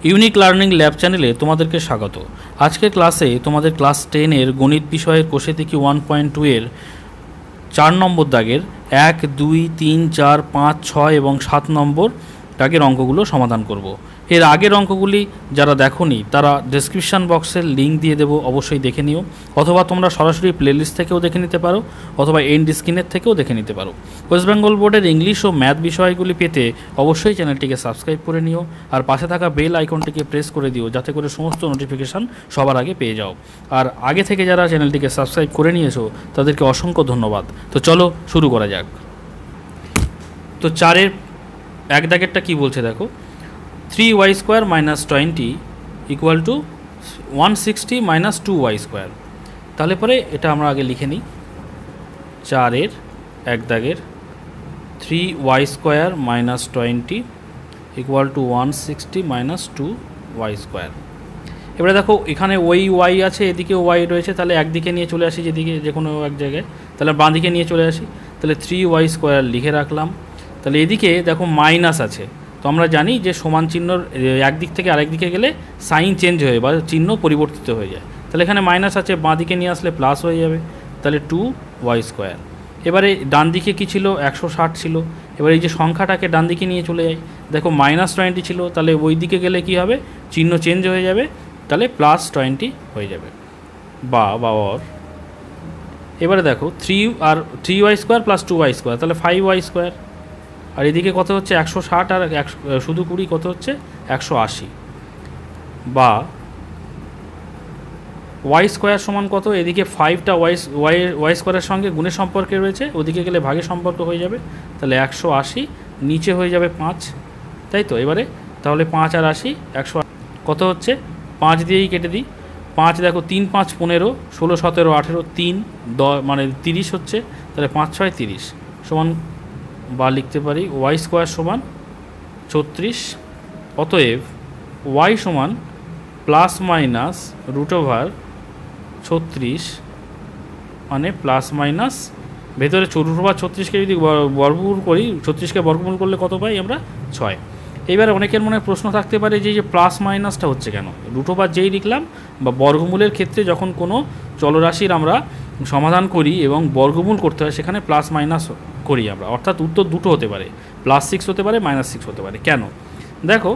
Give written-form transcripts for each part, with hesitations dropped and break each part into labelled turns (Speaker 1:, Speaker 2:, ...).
Speaker 1: Unique learning lab চ্যানেলে তোমাদেরকে স্বাগত। আজকের ক্লাসে তোমাদের ক্লাস 10-এর গণিত বিষয়ের কোষে থেকে 1.2 এর 4 নম্বর দাগের 1, 2, 3, 4, 5, 6 এবং 7 নম্বর দাগের অঙ্কগুলো সমাধান করব। এর আগের অঙ্কগুলি যারা দেখোনি তারা ডেসক্রিপশান বক্সের লিঙ্ক দিয়ে দেবো, অবশ্যই দেখে নিও, অথবা তোমরা সরাসরি প্লেলিস্ট থেকেও দেখে নিতে পারো, অথবা এন্ড স্ক্রিনের থেকেও দেখে নিতে পারো। ওয়েস্ট বেঙ্গল বোর্ডের ইংলিশ ও ম্যাথ বিষয়গুলি পেতে অবশ্যই চ্যানেলটিকে সাবস্ক্রাইব করে নিও, আর পাশে থাকা বেল আইকনটিকে প্রেস করে দিও যাতে করে সমস্ত নোটিফিকেশান সবার আগে পেয়ে যাও। আর আগে থেকে যারা চ্যানেলটিকে সাবস্ক্রাইব করে নিয়েছো তাদেরকে অসংখ্য ধন্যবাদ। তো চলো শুরু করা যাক। তো 4-এর 1 দাগেরটা কী বলছে দেখো, 3y² - 20 = 160 - 2y²। তাহলে পরে এটা আমরা আগে লিখে নিই। 4-এর 1 দাগের 3y² - 20 = 160 - 2y²। এবারে দেখো এখানে ওই y আছে, এদিকে y রয়েছে, তাহলে একদিকে নিয়ে চলে আসি, যেদিকে যে কোনো এক জায়গায়, তাহলে বাঁ দিকে নিয়ে চলে আসি। তাহলে 3y² লিখে রাখলাম। তাহলে এদিকে দেখো মাইনাস আছে, তো আমরা জানি যে সমান চিহ্নর একদিক থেকে আরেক দিকে গেলে সাইন চেঞ্জ হয়ে বা চিহ্ন পরিবর্তিত হয়ে যায়। তাহলে এখানে মাইনাস আছে, বাঁ দিকে নিয়ে আসলে প্লাস হয়ে যাবে, তাহলে 2y²। এবারে ডান দিকে কী ছিল, 160 ছিল। এবার এই যে সংখ্যাটাকে ডান দিকে নিয়ে চলে যাই, দেখো -20 ছিল, তাহলে ওই দিকে গেলে কি হবে, চিহ্ন চেঞ্জ হয়ে যাবে, তাহলে +20 হয়ে যাবে বা অর। এবারে দেখো 3y² + 2y², তাহলে 5y²। আর এদিকে কত হচ্ছে, 160 আর শুধু 20 কত হচ্ছে, 180 বা y² সমান কত, এদিকে 5টা y² সঙ্গে গুণের সম্পর্কে রয়েছে, ওদিকে গেলে ভাগের সম্পর্ক হয়ে যাবে, তাহলে 180 নিচে হয়ে যাবে 5, তাই তো। এবারে তাহলে 5 আর 80 100 কত হচ্ছে, 5 দিয়েই কেটে দিই। 5 দেখো 3, 5, 15, 16, 17, 18, 3, 10 মানে 30 হচ্ছে, তাহলে 5, 6, 30 সমান বা লিখতে পারি y² সমান 36। অতএব y সমান ±√36 মানে প্লাস ভেতরে √36কে যদি বর্গমূল করি, 36কে বর্গমূল করলে কত পাই আমরা, 6। এইবারে অনেকের মনে প্রশ্ন থাকতে পারে যে প্লাস মাইনাসটা হচ্ছে কেন। √ যেই লিখলাম বা বর্গমূলের ক্ষেত্রে যখন কোনো চলরাশির আমরা সমাধান করি এবং বর্গমূল করতে হয় সেখানে প্লাস মাইনাস করি আমরা, অর্থাৎ উত্তর দুটো হতে পারে, +6 হতে পারে, -6 হতে পারে। কেন দেখো,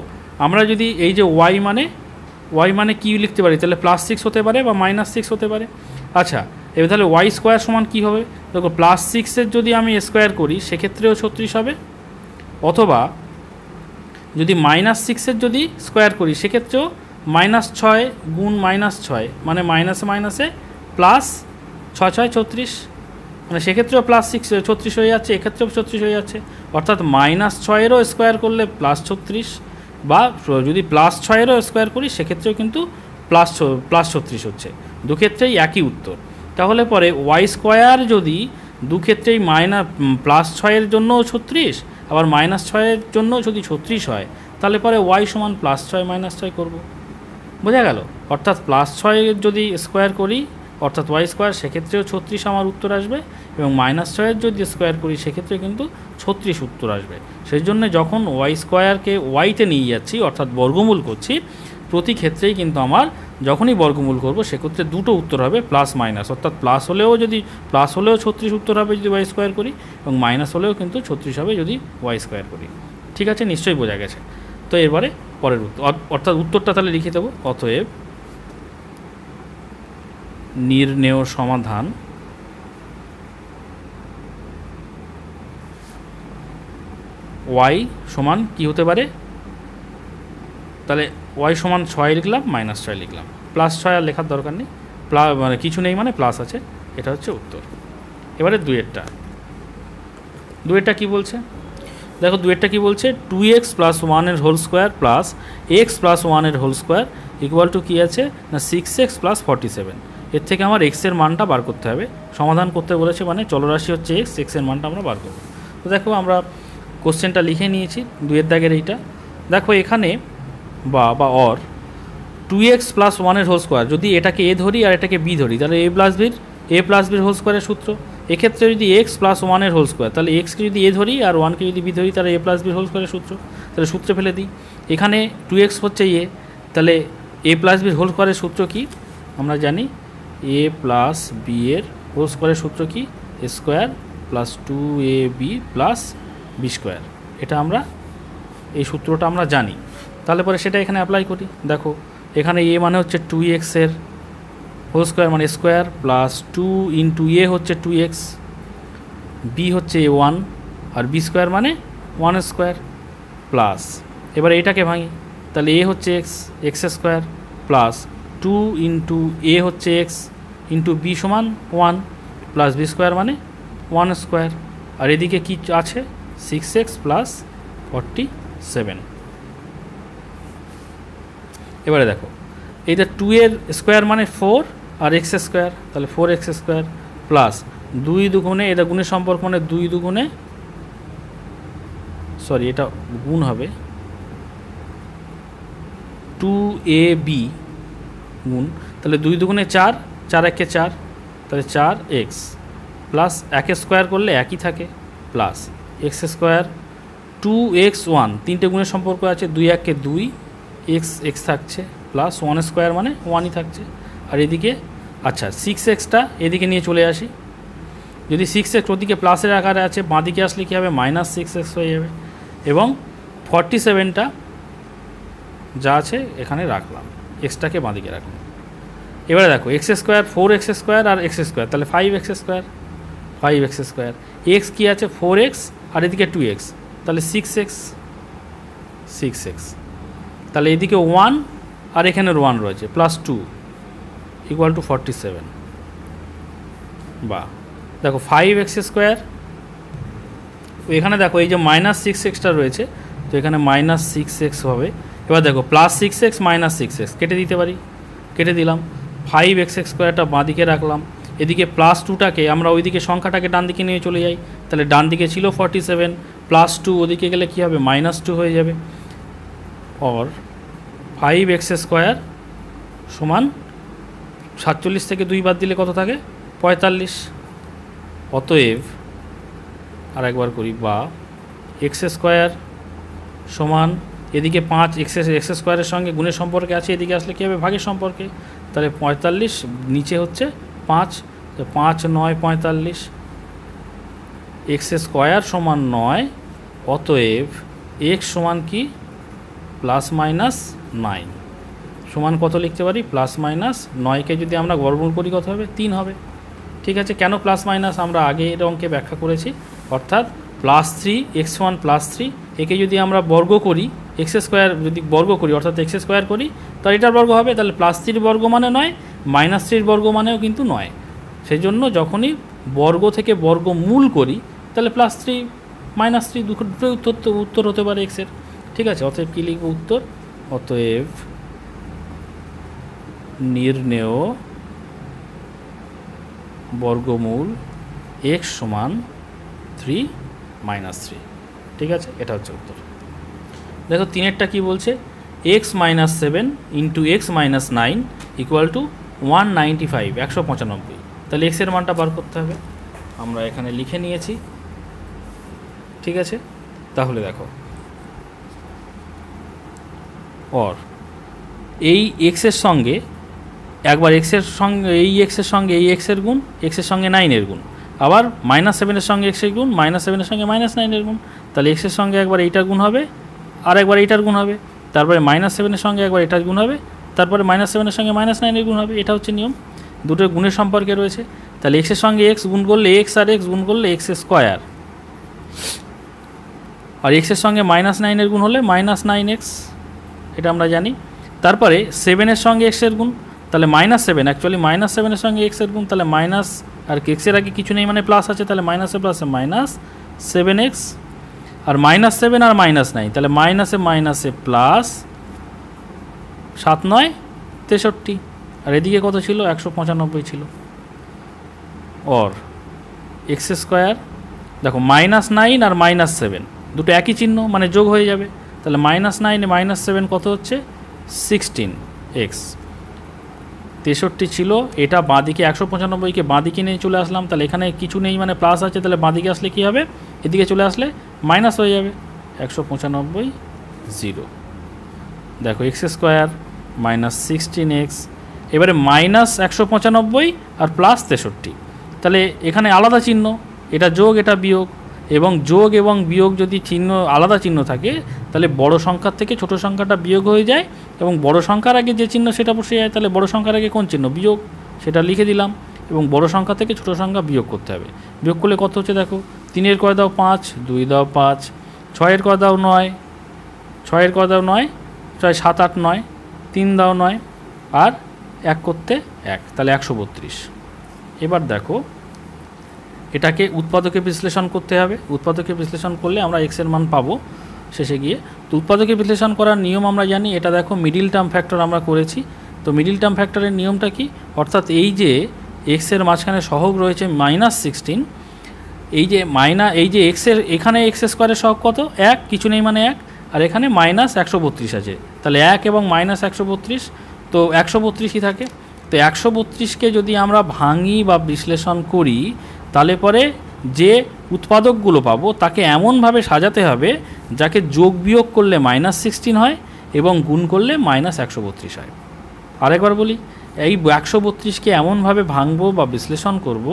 Speaker 1: আমরা যদি এই যে y মানে কি লিখতে পারি, তাহলে +6 হতে পারে বা -6 হতে পারে। আচ্ছা, এবার তাহলে y² সমান কী হবে, দেখো +6-এর যদি আমি স্কোয়ার করি সেক্ষেত্রেও 36 হবে, অথবা যদি -6-এর যদি স্কোয়ার করি সেক্ষেত্রেও -6 গুণ -6 মানে মাইনাসে প্লাস 6, 6, 36, মানে সেক্ষেত্রেও +6 36 হয়ে যাচ্ছে, এক্ষেত্রেও 36 হয়ে যাচ্ছে, অর্থাৎ -6-এরও স্কোয়ার করলে +36, বা যদি +6-এরও স্কোয়ার করি সেক্ষেত্রেও কিন্তু +36 হচ্ছে। দুক্ষেত্রেই একই উত্তর। তাহলে পরে y² যদি দুক্ষেত্রেই +6-এর জন্যও 36 আবার -6-এর জন্য যদি 36 হয়, তাহলে পরে y সমান +6 - 6 করব। বোঝা গেল? অর্থাৎ +6 যদি স্কোয়ার করি অর্থাৎ y² সেক্ষেত্রেও 36 আমার উত্তর আসবে, এবং -6-এর যদি স্কোয়ার করি সেক্ষেত্রে কিন্তু 36 উত্তর আসবে। সেই জন্য যখন y²কে y-তে নিয়ে যাচ্ছি অর্থাৎ বর্গমূল করছি, প্রতি ক্ষেত্রেই কিন্তু আমার যখনই বর্গমূল করব সেক্ষেত্রে দুটো উত্তর হবে +- অর্থাৎ প্লাস হলেও 36 উত্তর হবে যদি y² করি, এবং মাইনাস হলেও কিন্তু 36 হবে যদি y² করি। ঠিক আছে, নিশ্চয়ই বোঝা গেছে। তো এবারে পরের উত্তর, অর্থাৎ উত্তরটা তাহলে লিখে দেবো। অতএব নির্ণেয় সমাধান y সমান কি হতে পারে, তাহলে y সমান 6 লিখলাম, -6 লিখলাম, +6 আর লেখার দরকার নেই, মানে কিছু নেই মানে প্লাস আছে, এটা হচ্ছে উত্তর। এবারে 2-এরটা কী বলছে দেখো, 2-এরটা কী বলছে, 2x + 1 whole square plus x + 1 whole square = কী আছে না 6x + 47। এর থেকে আমার এক্সের মানটা বার করতে হবে, সমাধান করতে বলেছে, মানে চলরাশি হচ্ছে এক্সের মানটা আমরা বার করব। তো দেখো আমরা কোশ্চেনটা লিখে নিয়েছি 2-এর দাগের এইটা। দেখো এখানে বা অর 2x + 1 হোল স্কোয়ার, যদি এটাকে a ধরি আর এটাকে b ধরি, তাহলে a + b হোল স্কোয়ারের সূত্র। এক্ষেত্রে যদি x + 1 হোল স্কোয়ার, তাহলে x কে যদি a ধরি আর 1কে যদি b ধরি, তাহলে a + b হোল স্কোয়ারের সূত্র, তাহলে সূত্রে ফেলে দিই। এখানে 2x হচ্ছে এ, তাহলে a প্লাস বির হোল স্কোয়ারের সূত্র কি আমরা জানি, a প্লাস বি এর হোল স্কোয়ারের সূত্র কি, a square plus 2ab plus B square. এটা আমরা এই সূত্রটা আমরা জানি। তাহলে পরে সেটা এখানে অ্যাপ্লাই করি। দেখো এখানে a মানে হচ্ছে 2x এর হোল স্কোয়ার মানে স্কোয়ার প্লাস 2 ইন্টু এ হচ্ছে 2x, বি হচ্ছে a1 আর বি স্কোয়ার মানে 1 স্কোয়ার প্লাস, এবার এটাকে ভাঙি, তাহলে এ হচ্ছে এক্স স্কোয়ার প্লাস 2 ইন্টু এ হচ্ছে এক্স ইন্টু বি সমান 1 প্লাস বি স্কোয়ার মানে 1 স্কোয়ার, আর এদিকে কি আছে 6x প্লাস 47। এবারে দেখো এইটা 2 এর স্কোয়ার মানে 4 আর এক্স স্কোয়ার, তাহলে 4x স্কোয়ার প্লাস 2 দুগুণে, এটা গুণের সম্পর্ক মানে 2 দুগুণে, সরি এটা গুণ হবে 2ab গুণ, তাহলে 2 দুগুণে 4, 4 একে 4, তাহলে 4x প্লাস 1 স্কোয়ার করলে একই থাকে প্লাস এক্স স্কোয়ার 2x1, তিনটে গুণের সম্পর্ক আছে, 2 একে 2, x থাকছে প্লাস 1 স্কোয়ার মানে 1ই থাকছে, আর এদিকে আচ্ছা 6xটা এদিকে নিয়ে চলে আসি, যদি 6x ওদিকে প্লাসের আকারে আছে বাঁদিকে আসলে কী হবে মাইনাস 6x হয়ে যাবে, এবং 47টা যা আছে এখানে রাখলাম, এক্সটাকে বাঁদিকে রাখলাম। এবারে দেখো এক্স স্কোয়ার 4x স্কোয়ার আর এক্স স্কোয়ার, তাহলে 5x square, 5x square, x কী আছে 4x আর এদিকে 2x, তাহলে 6x, তাহলে এদিকে 1 আর এখানের 1 রয়েছে প্লাস 2 ইকুয়াল টু 47, বা দেখো 5x স্কোয়ার, এখানে দেখো এই যে মাইনাস 6xটা রয়েছে, তো এখানে মাইনাস 6x হবে। এবার দেখো প্লাস 6x মাইনাস 6x কেটে দিতে পারি, কেটে দিলাম, 5x স্কোয়ারটা বাঁদিকে রাখলাম, এদিকে প্লাস 2টাকে আমরা ওইদিকে সংখ্যাটাকে ডান দিকে নিয়ে চলে যাই, তাহলে ডান দিকে ছিল 47 প্লাস 2 ওদিকে গেলে কী হবে মাইনাস 2 হয়ে যাবে, অর 5x স্কোয়ার সমান 47 থেকে 2 বাদ দিলে কত থাকে 45, অতএব আর একবার করি, বা এক্স স্কোয়ার সমান এদিকে 5 এক্স স্কোয়ারের সঙ্গে গুণের সম্পর্কে আছে, এদিকে আসলে কী হবে ভাগের সম্পর্কে, তাহলে 45 নিচে হচ্ছে 5, 5 9 45, এক্স স্কোয়ার সমান 9, অতএব এক্স সমান কি প্লাস মাইনাস 9 সমান কত লিখতে পারি প্লাস মাইনাস 9কে যদি আমরা বর্গমূল করি কত হবে 3 হবে। ঠিক আছে, কেন প্লাস মাইনাস আমরা আগে এর অঙ্কে ব্যাখ্যা করেছি, অর্থাৎ প্লাস 3x1 প্লাস 3 একে যদি আমরা বর্গ করি, এক্স স্কোয়ার যদি বর্গ করি অর্থাৎ এক্স স্কোয়ার করি, তাহলে এটার বর্গ হবে, তাহলে প্লাস 3 বর্গ মানে নয়, মাইনাস 3 বর্গ মানেও কিন্তু নয়, সেই জন্য যখনই বর্গ থেকে বর্গমূল করি তাহলে প্লাস 3 মাইনাস 3 দুটোই উত্তর হতে পারে এক্সের। ঠিক আছে, অতএব কী লিখব উত্তর, অতএব নির্ণেয় বর্গমূল x সমান 3 মাইনাস 3। ঠিক আছে, এটা হচ্ছে উত্তর। দেখো 3এরটা কী বলছে, x minus 7 into x minus 9 equal to 195 195, তাহলে এক্সের মানটা বার করতে হবে, আমরা এখানে লিখে নিয়েছি। ঠিক আছে, তাহলে দেখো অর এই এক্সের সঙ্গে একবার এক্সের সঙ্গে এই এক্সের সঙ্গে এই এক্সের গুণ, এক্সের সঙ্গে 9-এর গুণ, আবার মাইনাস 7-এর সঙ্গে এক্সের গুণ, মাইনাস 7-এর সঙ্গে মাইনাস 9-এর গুণ, তাহলে এক্সের সঙ্গে একবার এইটার গুণ হবে আর একবার এইটার গুণ হবে, তারপরে মাইনাস 7-এর সঙ্গে একবার এটার গুণ হবে, তারপরে মাইনাস 7-এর সঙ্গে মাইনাস 9-এর গুণ হবে, এটা হচ্ছে নিয়ম, দুটোর গুণের সম্পর্কে রয়েছে। তাহলে এক্সের সঙ্গে এক্স গুণ করলে এক্স আর এক্স গুণ করলে এক্স স্কোয়ার, আর এক্সের সঙ্গে মাইনাস 9-এর গুণ হলে মাইনাস 9x, এটা আমরা জানি। তারপরে 7-এর সঙ্গে এক্সের গুণ, তাহলে মাইনাস 7, অ্যাকচুয়ালি মাইনাস 7-এর সঙ্গে এক্সের গুণ, তাহলে মাইনাস আর এক্সের আগে কিছু নেই মানে প্লাস আছে, তাহলে মাইনাসে প্লাসে মাইনাস 7x, আর মাইনাস 7 আর মাইনাস 9, তাহলে মাইনাসে মাইনাসে প্লাস 7 9 63, আর এদিকে কত ছিল 195 ছিল, অর এক্স স্কোয়ার, দেখো মাইনাস 9 আর মাইনাস 7 দুটো একই চিহ্ন মানে যোগ হয়ে যাবে, তাহলে মাইনাস 9 মাইনাস 7 কত হচ্ছে 16x, 63 ছিল, এটা বাঁদিকে 195কে বাঁদিকে নিয়ে চলে আসলাম, তাহলে এখানে কিছু নেই মানে প্লাস আছে, তাহলে বাঁদিকে আসলে কী হবে এদিকে চলে আসলে মাইনাস হয়ে যাবে 195 0। দেখো এক্স স্কোয়ার মাইনাস 16x, এবারে মাইনাস 195 আর প্লাস 63, তাহলে এখানে আলাদা চিহ্ন, এটা যোগ এটা বিয়োগ, এবং যোগ এবং বিয়োগ যদি চিহ্ন আলাদা চিহ্ন থাকে তাহলে বড় সংখ্যার থেকে ছোট সংখ্যাটা বিয়োগ হয়ে যায়, এবং বড় সংখ্যার আগে যে চিহ্ন সেটা বসে যায়, তাহলে বড় সংখ্যার আগে কোন চিহ্ন, বিয়োগ, সেটা লিখে দিলাম, এবং বড় সংখ্যা থেকে ছোট সংখ্যা বিয়োগ করতে হবে। বিয়োগ করলে কত হচ্ছে দেখো, 3 করে দাও 5, 2 দাও 5, 6 করে দাও 9, 6 করে দাও 9, 6 7 8 9, 3 দাও 9, আর 1 করতে 1, তাহলে 132। এবার দেখো এটাকে উৎপাদকে বিশ্লেষণ করতে হবে। উৎপাদকে বিশ্লেষণ করলে আমরা এক্স এর মান পাবো শেষে গিয়ে। তো উৎপাদকে বিশ্লেষণ করার নিয়ম আমরা জানি, এটা দেখো মিডিল টার্ম ফ্যাক্টর আমরা করেছি। তো মিডিল টার্ম ফ্যাক্টরের নিয়মটা কি, অর্থাৎ এই যে এক্সের মাঝখানে সহগ রয়েছে -16, এই যে এক্সের এখানে এক্স স্কোয়ারের সহগ কত, 1, কিছু নেই মানে 1, আর এখানে -132 আছে, তাহলে 1 এবং -132, তো 132ই থাকে। তো 132কে যদি আমরা ভাঙি বা বিশ্লেষণ করি তাহলে পরে যে উৎপাদকগুলো পাবো তাকে এমনভাবে সাজাতে হবে যাকে যোগ বিয়োগ করলে -16 হয় এবং গুণ করলে -132 হয়। আরেকবার বলি, এই 132কে এমনভাবে ভাঙবো বা বিশ্লেষণ করব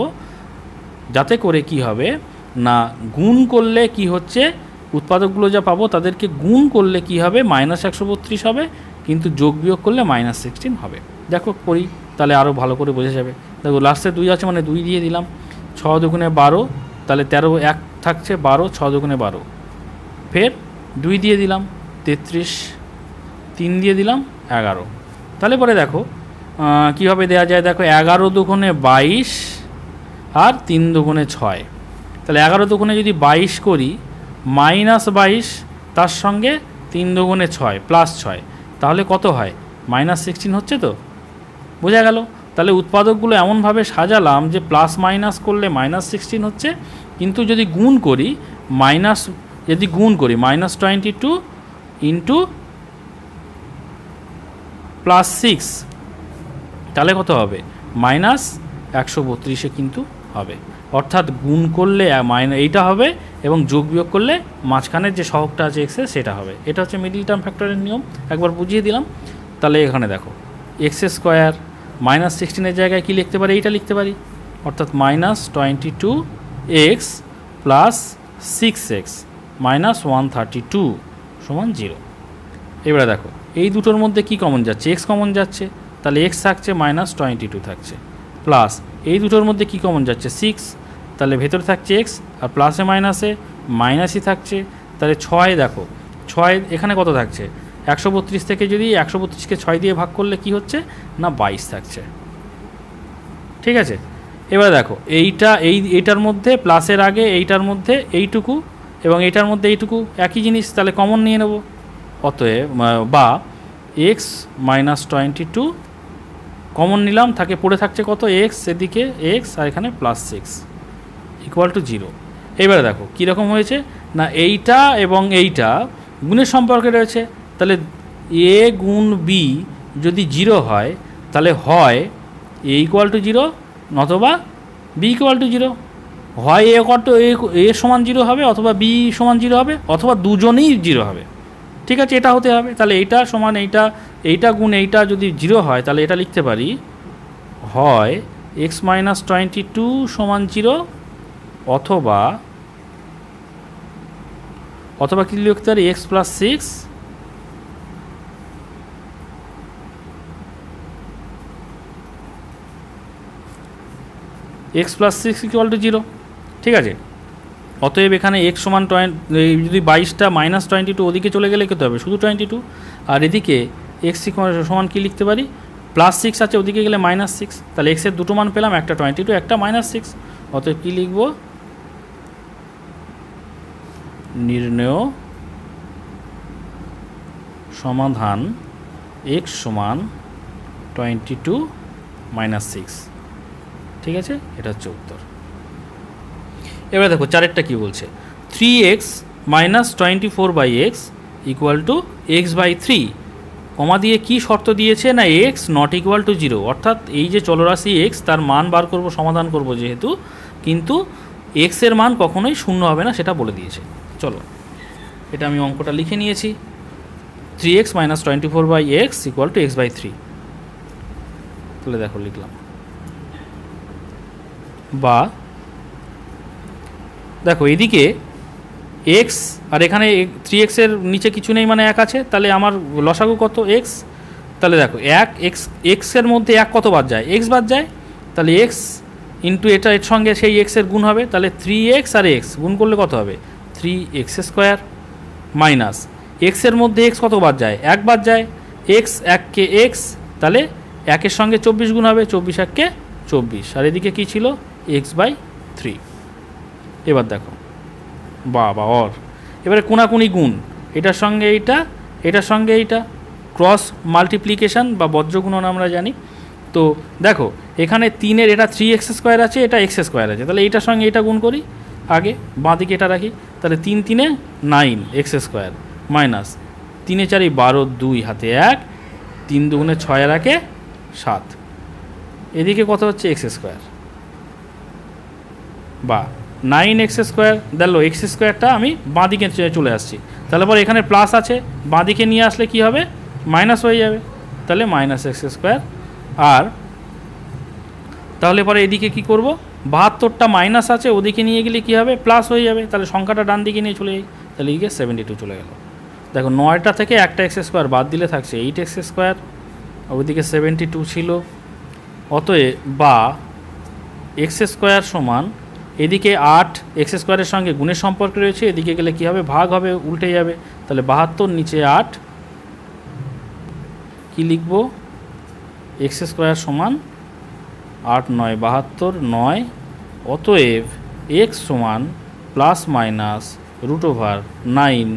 Speaker 1: যাতে করে কি হবে না, গুণ করলে কি হচ্ছে, উৎপাদকগুলো যা পাবো তাদেরকে গুণ করলে কি হবে, -132 হবে, কিন্তু যোগ বিয়োগ করলে -16 হবে। দেখো করি তাহলে আরও ভালো করে বোঝা যাবে। দেখো লাস্টে 2 আছে মানে 2 দিয়ে দিলাম, 6 দুগুণে 12, তাহলে 13, 1 থাকছে 12, 6 দুগুণে 12, ফের 2 দিয়ে দিলাম 33, 3 দিয়ে দিলাম 11, তাহলে পরে দেখো কীভাবে দেওয়া যায়, দেখো 11 দুগুণে 22 আর 3 দুগুণে 6, তাহলে 11 দুগুণে যদি 22 করি -22, তার সঙ্গে 3 দুগুণে 6 +6, তাহলে কত হয়, -16 হচ্ছে। তো বোঝা গেল। তাহলে উৎপাদকগুলো এমনভাবে সাজালাম যে প্লাস মাইনাস করলে -16 হচ্ছে, কিন্তু যদি গুণ করি -22 ইন্টু +6, তাহলে কত হবে, -132 কিন্তু হবে। অর্থাৎ গুণ করলে এইটা হবে এবং যোগ বিয়োগ করলে মাঝখানের যে সহগটা আছে এক্সের সেটা হবে। এটা হচ্ছে মিডল টার্ম ফ্যাক্টরের নিয়ম, একবার বুঝিয়ে দিলাম। তাহলে এখানে দেখো এক্স স্কোয়ার -16 জায়গায় কি লিখতে পারি, এইটা লিখতে পারি, অর্থাৎ -22x + 6x -132 = 0। এবারে দেখো এই দুটোর মধ্যে কি কমন যাচ্ছে, এক্স কমন যাচ্ছে, তাহলে এক্স থাকছে -22 থাকছে, প্লাস এই দুটোর মধ্যে কি কমন যাচ্ছে 6, তাহলে ভেতরে থাকছে এক্স, আর প্লাসে মাইনাসে মাইনাসই থাকছে, তাহলে 6, দেখো 6 এখানে কত থাকছে, 132 থেকে যদি 132কে 6 দিয়ে ভাগ করলে কি হচ্ছে না 22 থাকছে। ঠিক আছে, এবার দেখো এইটার মধ্যে প্লাসের আগে এইটার মধ্যে এইটুকু এবং এইটার মধ্যে এইটুকু একই জিনিস, তাহলে কমন নিয়ে নেব। অতএব বা x -22 কমন নিলাম, থাকে পড়ে থাকছে কত, x এদিকে x আর এখানে +6 = 0। এবারে দেখো কীরকম হয়েছে না, এইটা এবং এইটা গুণের সম্পর্কে রয়েছে, তাহলে a গুণ b যদি 0 হয় তাহলে হয় a = 0 নতবা b = 0, হয় a সমান 0 হবে অথবা b সমান 0 হবে অথবা দুজনেই 0 হবে। ঠিক আছে, এটা হতে হবে। তাহলে এইটা সমান এইটা গুণ এইটা যদি 0 হয় তাহলে এটা লিখতে পারি হয় x -22 = 0 অথবা কি লিখতে পারি x + 6 x + 6 = 0। ঠিক আছে, অতএব এখানে x সমান যদি 22টা -22 ওদিকে চলে গেলে কত হবে, শুধু 22, আর এদিকে x সমান কি লিখতে পারি, +6 আছে ওদিকে গেলে -6, তাহলে x এর দুটো মান পেলাম, একটা 22 একটা -6। অতএব কি লিখব, নির্ণেয় সমাধান x সমান 22 - 6। ঠিক আছে, এটা হচ্ছে উত্তর। এবার দেখো চারেরটা কি বলছে, 3x - 24/x = x/3, কমা দিয়ে কি শর্ত দিয়েছে না x ≠ 0, অর্থাৎ এই যে চলরাশি x তার মান বার করব, সমাধান করব যেহেতু, কিন্তু x এর মান কখনোই 0 হবে না সেটা বলে দিয়েছে। চলো এটা আমি অঙ্কটা লিখে নিয়েছি। 3x minus 24/x equal to x/3। তাহলে দেখো লিখলাম, বা দেখো এদিকে x আর এখানে 3x এর নিচে কিছু নেই মানে 1 আছে, তাহলে আমার লসাগু কত x। তাহলে দেখো 1 x এর মধ্যে 1 কত বাদ যায়, x বাদ যায়, তাহলে x ইন্টু এটা এর সঙ্গে সেই x এর গুণ হবে, তাহলে 3x আর x গুণ করলে কত হবে 3x² মাইনাস x এর মধ্যে x কত বাদ যায়, 1 বাদ যায়, x 1 x, তাহলে 1 এর সঙ্গে 24 গুণ হবে, 24 1 24, আর এদিকে কি ছিল x/3। এবার দেখো বাবা অর, এবারে কোনাকুনি গুণ, এটার সঙ্গে এইটা, এটার সঙ্গে এইটা, ক্রস মাল্টিপ্লিকেশান বা বজ্রগুণন আমরা জানি। তো দেখো এখানে 3-এর এটা 3x² আছে, এটা x² আছে, তাহলে এইটার সঙ্গে এটা গুণ করি, আগে বাঁ দিকে এটা রাখি, তাহলে 3 3-এ 9x² মাইনাস 3 4 12, 2 হাতে 1, 3 2 6 আর 1 7, এদিকে কত হচ্ছে x², বা 9x², দেখলো x²টা আমি বাঁ দিকে চলে আসছি, তাহলে পরে এখানে প্লাস আছে, বাঁ দিকে নিয়ে আসলে কি হবে মাইনাস হয়ে যাবে, তাহলে -x²। আর তাহলে পরে এদিকে কি করব, 72টা মাইনাস আছে, ওদিকে নিয়ে গেলে কি হবে প্লাস হয়ে যাবে, তাহলে সংখ্যাটা ডান দিকে নিয়ে চলে যাই, তাহলে এদিকে 72 চলে গেল। দেখো 9টা থেকে একটা x² বাদ দিলে থাকছে 8x², ওইদিকে 72 ছিল, অতএব বা x² সমান এদিকে 8 x² সঙ্গে গুণের সম্পর্ক রয়েছে, এদিকে গেলে কি হবে ভাগ হবে, উল্টে যাবে, তাহলে 72 নিচে 8, কি লিখব x² সমান 8 9 72 9, অতএব x সমান প্লাস মাইনাস √9,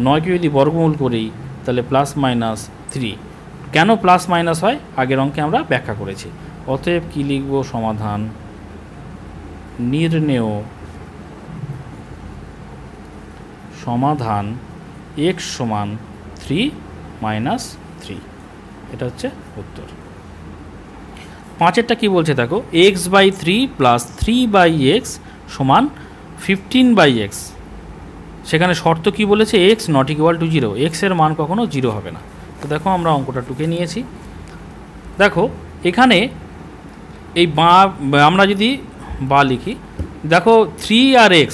Speaker 1: 9কে যদি বর্গমূল করি তাহলে +-3। কেন প্লাস মাইনাস হয় আগের অঙ্কে আমরা ব্যাখ্যা করেছি। অতএব কি লিখব, সমাধান নির্ণেয় সমাধান x সমান 3 - 3, এটা হচ্ছে উত্তর। 5-এরটা কি বলছে দেখো, x/3 প্লাস 3/x সমান 15/x, সেখানে শর্ত কি বলেছে x not equal to 0, x এর মান কখনো 0 হবে না। তো দেখো আমরা অঙ্কটা টুকে নিয়েছি, দেখো এখানে এই আমরা যদি বা লিখি, দেখো 3 আর x,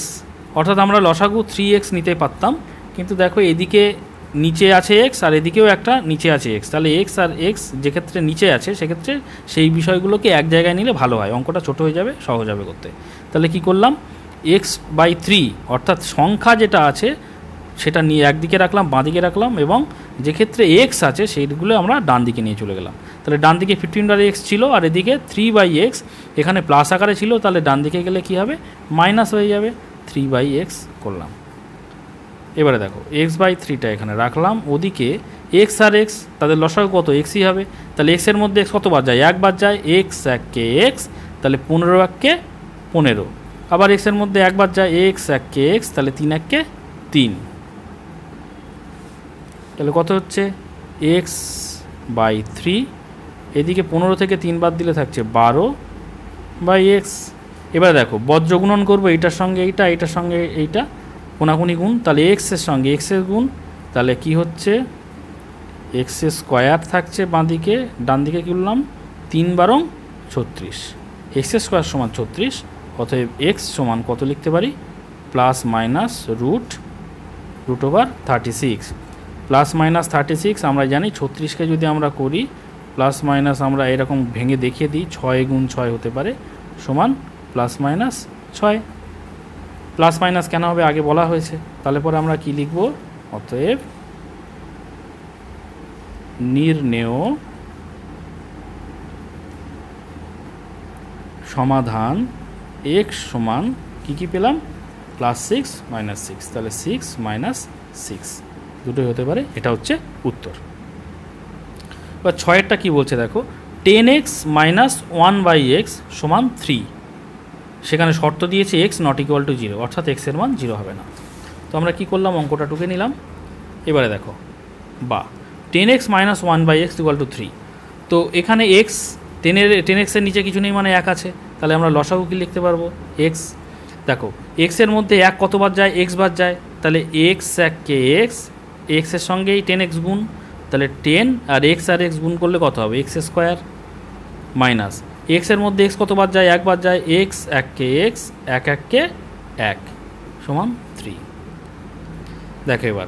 Speaker 1: অর্থাৎ আমরা লসাগু 3x নিতে পারতাম, কিন্তু দেখো এদিকে নিচে আছে x আর এদিকেও একটা নিচে আছে x, তাহলে x আর x যেক্ষেত্রে নিচে আছে সেক্ষেত্রে সেই বিষয়গুলোকে এক জায়গায় নিলে ভালো হয়, অঙ্কটা ছোট হয়ে যাবে, সহজ হবে করতে। তাহলে কি করলাম, x/3 অর্থাৎ সংখ্যা যেটা আছে সেটা নিয়ে একদিকে রাখলাম, বাঁ দিকে রাখলাম, এবং যেক্ষেত্রে x আছে সেইগুলো আমরা ডান দিকে নিয়ে চলে গেলাম। তাহলে ডান দিকে 15/x ছিল আর এদিকে 3/x, এখানে প্লাস আকারে ছিল, তাহলে ডান দিকে গেলে কি হবে মাইনাস হয়ে যাবে, 3/x করলাম। এবারে দেখো x/3টা এখানে রাখলাম, ওদিকে x আর x তাদের লসাগু কত xই হবে, তাহলে x এর মধ্যে x কত বাদ যায়, 1 বাদ যায়, x 1 x, তাহলে 15 1 15, আবার x এর মধ্যে 1 বাদ যায়, x 1 x, তাহলে 3 1 3, তাহলে কত হচ্ছে x/3, এদিকে 15 থেকে 3 বাদ দিলে থাকছে 12/x। এবারে দেখো বজ্রগুণন করবো, এইটার সঙ্গে এইটা, এইটার সঙ্গে এইটা, কোনাকুনি গুণ, তাহলে x এর সঙ্গে x এর গুণ, তাহলে কি হচ্ছে x² থাকছে বাঁ দিকে, ডান দিকে কি বললাম 3 12 36, x² সমান 36, অতএব x সমান কত লিখতে পারি +-√36, +-36 আমরা জানি 36কে যদি আমরা করি প্লাস মাইনাস আমরা এরকম ভেঙে দেখিয়ে দিই, 6 × 6 হতে পারে, সমান +-6, প্লাস মাইনাস কেন হবে আগে বলা হয়েছে। তাহলে পরে আমরা কি লিখব, অতএব নির্ণেয় সমাধান x সমান কি পেলাম +6 - 6, তাহলে 6 - 6 দুটোই হতে পারে, এটা হচ্ছে উত্তর। এবার 6-এরটা কি বলছে দেখো, 10x - 1/x সমান 3, সেখানে শর্ত দিয়েছে x নট ইকুয়াল টু 0, অর্থাৎ x এর মান 0 হবে না। তো আমরা কি করলাম, অঙ্কটা টুকে নিলাম। এবারে দেখো বা 10x - 1/x = 3, তো এখানে x 10x এর নিচে কিছু নেই মানে 1 আছে, তাহলে আমরা লসাগু কি লিখতে পারবো x। দেখো x এর মধ্যে 1 কত বাদ যায়, x বাদ যায়, তাহলে x 1 x, x এর সঙ্গেই 10x গুণ, তাহলে 10 আর এক্স গুণ করলে কত হবে এক্স স্কোয়ার মাইনাস এক্সের মধ্যে এক্স কতবার যায় একবার যায় এক্স এককে এক্স এককে এক সমান 3। দেখো এবার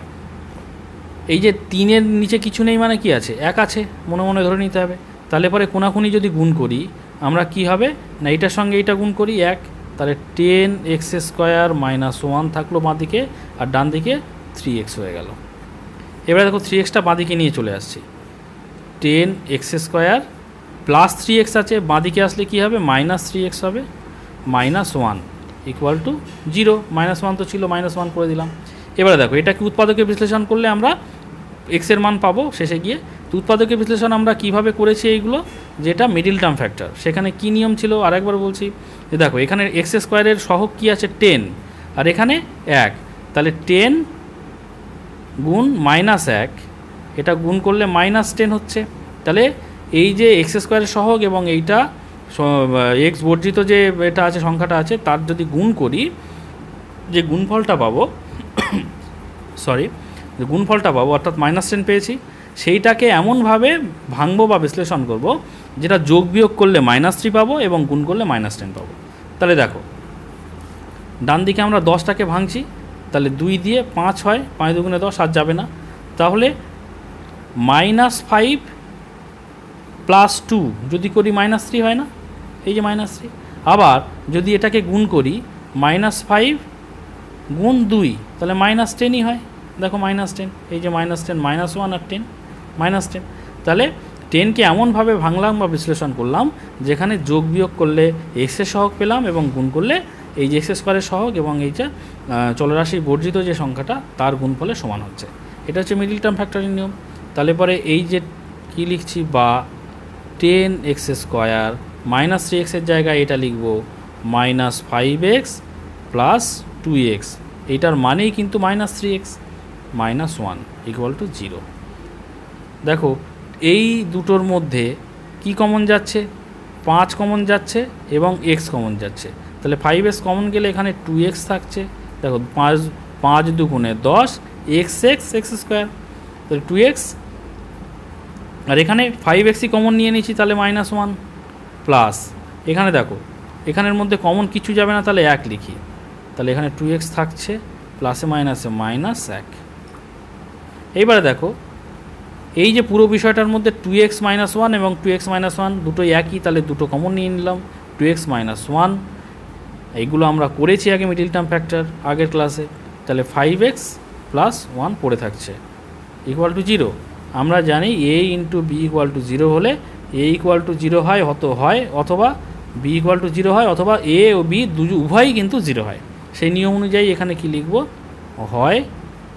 Speaker 1: এই যে 3-এর নিচে কিছু নেই মানে কি আছে এক আছে মনে মনে ধরে নিতে হবে। তাহলে পরে কোনাকুনি যদি গুণ করি আমরা কি হবে না এইটার সঙ্গে এইটা গুণ করি এক, তাহলে 10x² মাইনাস 1 থাকলো বাঁ দিকে আর ডান দিকে 3x হয়ে গেল। এবারে দেখো 3xটা বাঁ দিকে নিয়ে চলে আসছি 10x² প্লাস 3x আছে বাঁ দিকে আসলে কি হবে মাইনাস 3x হবে মাইনাস 1 ইকুয়াল টু 0 মাইনাস 1 তো ছিল মাইনাস 1 করে দিলাম। এবারে দেখো এটাকে উৎপাদকে বিশ্লেষণ করলে আমরা এক্সের মান পাবো শেষে গিয়ে। তো উৎপাদকে বিশ্লেষণ আমরা কিভাবে করেছি এইগুলো যেটা মিডিল টার্ম ফ্যাক্টর সেখানে কি নিয়ম ছিল আরেকবার বলছি যে দেখো এখানে x² সহগ কি আছে 10 আর এখানে 1, তাহলে 10 গুণ মাইনাস 1 এটা গুণ করলে মাইনাস 10 হচ্ছে। তাহলে এই যে x² সহগ এবং এইটা এক্স বর্জিত যে এটা আছে সংখ্যাটা আছে তার যদি গুণ করি যে গুণফলটা পাবো গুণফলটা পাবো অর্থাৎ -10 পেয়েছি সেইটাকে এমনভাবে ভাঙবো বা বিশ্লেষণ করব যেটা যোগ বিয়োগ করলে -3 পাবো এবং গুণ করলে -10 পাবো। তাহলে দেখো ডান দিকে আমরা 10টাকে ভাঙছি তাহলে 2 দিয়ে 5 হয় 5 দুগুণে 10 আর যাবে না, তাহলে -5 প্লাস 2 যদি করি -3 হয় না এই যে -3। আবার যদি এটাকে গুণ করি -5 গুণ 2 তাহলে -10ই হয় দেখো -10 এই যে -10 -1 আর 10 -10। তাহলে 10কে এমনভাবে ভাঙলাম বা বিশ্লেষণ করলাম যেখানে যোগ বিয়োগ করলে এক্সের সহগ পেলাম এবং গুণ করলে এই যে x² সহগ এবং এই যে চলরাশি বর্জিত যে সংখ্যাটা তার গুণফলে সমান হচ্ছে। এটা হচ্ছে মিডিল টার্ম ফ্যাক্টরের নিয়ম। তাহলে পরে এই যে কি লিখছি বা 10x² -3x এর জায়গায় এটা লিখব -5x প্লাস 2x এইটার মানেই কিন্তু -3x -1 ইকুয়াল টু 0। দেখো এই দুটোর মধ্যে কি কমন যাচ্ছে 5 কমন যাচ্ছে এবং x কমন যাচ্ছে, তাহলে 5x কমন গেলে এখানে 2x থাকছে। দেখো 5 দুগুণে 10 x² তাহলে 2x আর এখানে 5xই কমন নিয়ে নিচ্ছি তাহলে -1 প্লাস এখানে দেখো এখানের মধ্যে কমন কিছু যাবে না তাহলে 1 লিখি তাহলে এখানে 2x থাকছে প্লাসে মাইনাসে -1। এইবারে দেখো এই যে পুরো বিষয়টার মধ্যে 2x - 1 এবং 2x - 1 দুটোই একই তাহলে দুটো কমন নিয়ে নিলাম 2x - 1 এইগুলো আমরা করেছি আগে মিডিল টার্ম ফ্যাক্টর আগের ক্লাসে। তাহলে 5x প্লাস 1 পড়ে থাকছে ইকুয়াল টু 0। আমরা জানি a into b equal to 0 হলে a ইকুয়াল টু 0 হয় অথবা b ইকুয়াল টু 0 হয় অথবা a ও b উভয়ই কিন্তু 0 হয়। সেই নিয়ম অনুযায়ী এখানে কি লিখব হয়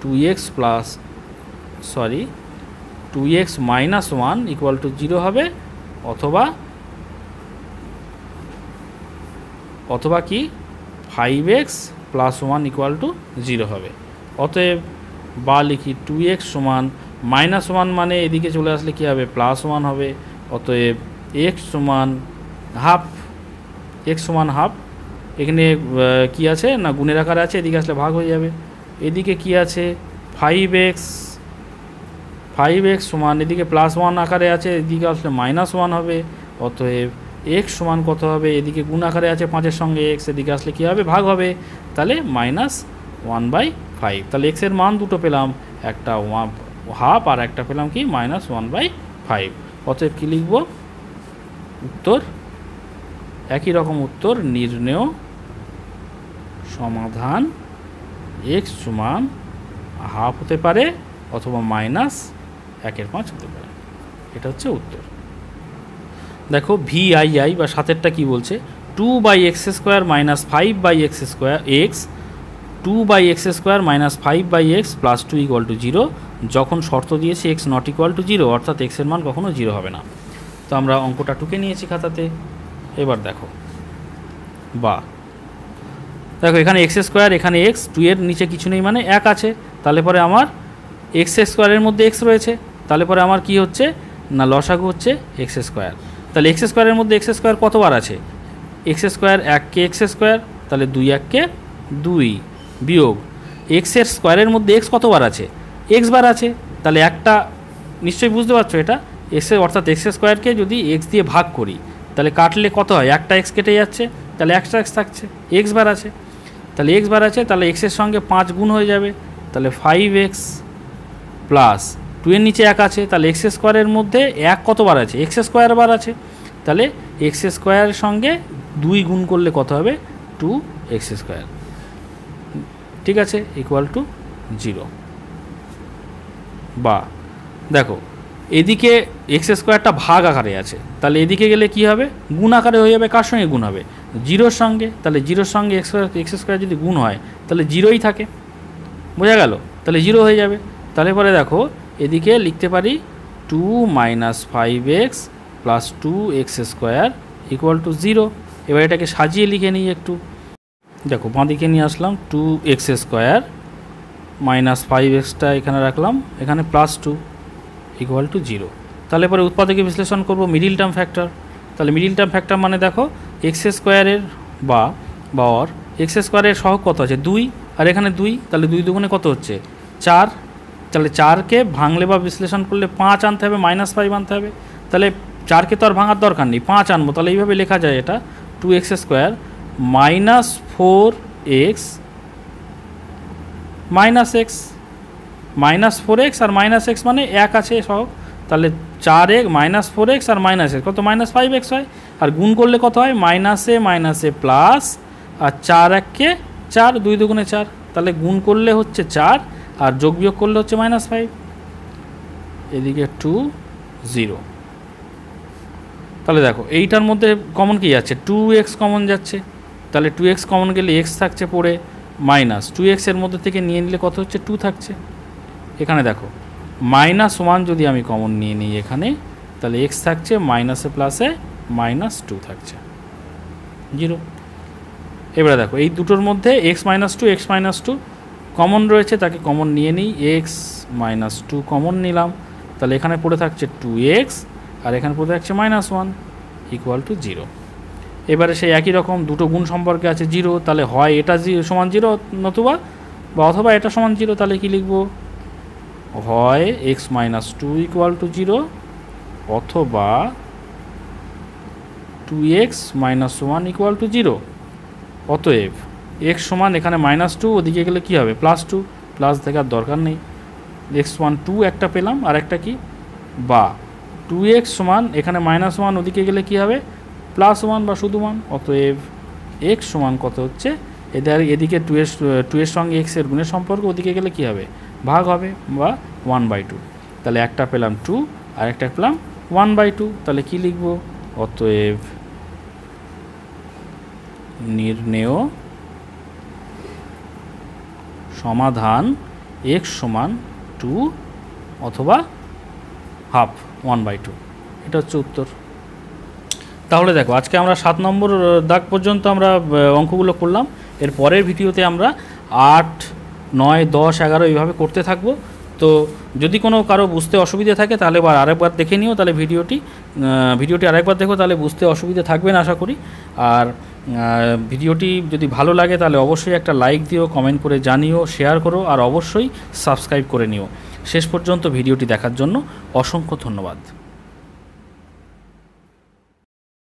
Speaker 1: 2x - 1 ইকুয়াল টু 0 হবে অথবা কি 5x প্লাস 1 ইকুয়াল টু 0 হবে। অতএব বা লিখি 2x সমান -1 মানে এদিকে চলে আসলে কি হবে +1 হবে। অতএব x সমান হাফ এখানে কি আছে না গুণের আকারে আছে এদিকে আসলে ভাগ হয়ে যাবে। এদিকে কি আছে 5x সমান এদিকে +1 আকারে আছে এদিকে আসলে -1 হবে। অতএব x সমান কত হবে এদিকে গুণ আকারে আছে 5-এর সঙ্গে x এদিকে আসলে কি হবে ভাগ হবে তাহলে -1/5। তাহলে x এর মান দুটো পেলাম একটা হাফ আর একটা পেলাম কি -1/5। অতএব কি লিখব উত্তর একই রকম উত্তর নির্ণেয় সমাধান x সমান হাফ হতে পারে অথবা -1/5 হতে পারে। এটা হচ্ছে উত্তর। দেখো VII বা সাতেরটা কি বলছে 2/x² - 5/x² 2/x² - 5/x plus 2 equal to 0 যখন শর্ত দিয়েছে x নট ইকুয়াল টু 0 অর্থাৎ x এর মান কখনো 0 হবে না। তো আমরা অঙ্কটা টুকে নিয়েছি খাতাতে। এবার দেখো এখানে x² এখানে x 2 এর নিচে কিছু নেই মানে 1 আছে, তাহলে পরে আমার x² এর মধ্যে x রয়েছে, তাহলে পরে আমার কি হচ্ছে না লসাগু হচ্ছে x²। তাহলে x² এর মধ্যে x² কতবার আছে x² 1কে x² তাহলে 2 1কে 2 বিয়োগ x এর স্কোয়ারের মধ্যে x কতবার আছে x বার আছে, তাহলে একটা নিশ্চয়ই বুঝতে পারছো এটা এক্স অর্থাৎ এক্স স্কোয়ারকে যদি এক্স দিয়ে ভাগ করি তাহলে কাটলে কত হয়, একটা এক্স কেটে যাচ্ছে, তাহলে এক্সট্রা এক্স থাকছে, এক্স বার আছে, তাহলে এক্স বার আছে, তাহলে এক্সের সঙ্গে 5 গুণ হয়ে যাবে, তাহলে 5x প্লাস 2 এর নিচে 1 আছে, তাহলে এক্স স্কোয়ারের মধ্যে 1 কতবার আছে, এক্স স্কোয়ার বার আছে, তাহলে এক্স স্কোয়ারের সঙ্গে 2 গুণ করলে কত হবে 2x স্কোয়ার, ঠিক আছে, ইকুয়াল টু 0। বা দেখো এদিকে এক্স স্কোয়ারটা ভাগ আকারে আছে, তাহলে এদিকে গেলে কি হবে, গুণ আকারে হয়ে যাবে, কার সঙ্গে গুণ হবে, 0-র সঙ্গে, তাহলে 0-র সঙ্গে এক্স স্কোয়ার যদি গুণ হয় তাহলে 0ই থাকে, বোঝা গেল, তাহলে 0 হয়ে যাবে। তাহলে পরে দেখো এদিকে লিখতে পারি 2 - 5x plus 2x square equal to 0। এবার এটাকে সাজিয়ে লিখে নিই একটু, দেখো বাঁদিকে নিয়ে আসলাম 2x স্কোয়ার মাইনাস 5xটা এখানে রাখলাম, এখানে প্লাস 2 ইকুয়াল টু 0। তাহলে পরে উৎপাদকে বিশ্লেষণ করব মিডিল টার্ম ফ্যাক্টর, তাহলে মিডিল টার্ম ফ্যাক্টর মানে দেখো এক্স স্কোয়ারের বা এক্স স্কোয়ারের সহগ কত আছে 2, আর এখানে 2, তাহলে 2 দুগুণে কত হচ্ছে 4, তাহলে 4কে ভাঙলে বা বিশ্লেষণ করলে 5 আনতে হবে, -5 আনতে হবে, তাহলে 4কে তো আর ভাঙার দরকার নেই, 5 আনবো, তাহলে এইভাবে লেখা যায় এটা 2x square minus 4x minus x, -4x আর -x মানে 1 আছে সহগ, তাহলে 4x -4x আর -x কত -5x হয়, আর গুণ করলে কত হয় -a প্লাস, আর 4 1-কে 4, 2 দুগুণে 4, তাহলে গুণ করলে হচ্ছে 4 আর যোগ বিয়োগ করলে হচ্ছে -5, এদিকে 2 0। তাহলে দেখো এইটার মধ্যে কমন কি যাচ্ছে 2x কমন যাচ্ছে, তাহলে 2x কমন গেলে x থাকছে পড়ে, মাইনাস 2x এর মধ্যে থেকে নিয়ে নিলে কত হচ্ছে 2 থাকছে, এখানে দেখো -1 যদি আমি কমন নিয়ে নিই এখানে, তাহলে x থাকছে মাইনাসে প্লাসে -2 থাকছে 0। এবারে দেখো এই দুটোর মধ্যে x - 2 কমন রয়েছে, তাকে কমন নিয়ে নিই, x - 2 কমন নিলাম, তাহলে এখানে পড়ে থাকছে 2x আর এখানে পড়ে থাকছে -1 ইকুয়াল টু 0। এবারে সেই একই রকম দুটো গুণ সম্পর্কে আছে 0, তাহলে হয় এটা সমান 0 নতুবা অথবা এটা সমান 0, তাহলে কি লিখব, হয় x - 2 ইকুয়াল টু 0 অথবা 2x - 1 ইকুয়াল টু 0। অতএব x সমান এখানে -2, ওদিকে গেলে কি হবে +2, প্লাস দেখার দরকার নেই, x1 2 একটা পেলাম, আর একটা কি বা 2x সমান এখানে -1, ওদিকে গেলে কি হবে +1 বা শুধু 1, অতএব x সমান কত হচ্ছে, এদিকে 2 এর সঙ্গে x এর গুণের সম্পর্ক, ওদিকে গেলে কি হবে ভাগ হবে বা 1/2, তাহলে একটা পেলাম 2 আর একটা পেলাম 1/2, তাহলে কি লিখব, অতএব নির্ণেয় সমাধান x সমান 2 অথবা হাফ 1/2, এটা হচ্ছে উত্তর। তাহলে দেখো আজকে আমরা 7 নম্বর দাগ পর্যন্ত আমরা অঙ্কগুলো করলাম, এর পরের ভিডিওতে আমরা 8, 9, 10, 11 এইভাবে করতে থাকবো। তো যদি কোনো কারো বুঝতে অসুবিধা থাকে তাহলে আরেকবার দেখে নিও, তাহলে ভিডিওটি আরেকবার দেখো, তাহলে বুঝতে অসুবিধা থাকবে না আশা করি। আর ভিডিওটি যদি ভালো লাগে তাহলে অবশ্যই একটা লাইক দিও, কমেন্ট করে জানিও, শেয়ার করো, আর অবশ্যই সাবস্ক্রাইব করে নিও। শেষ পর্যন্ত ভিডিওটি দেখার জন্য অসংখ্য ধন্যবাদ।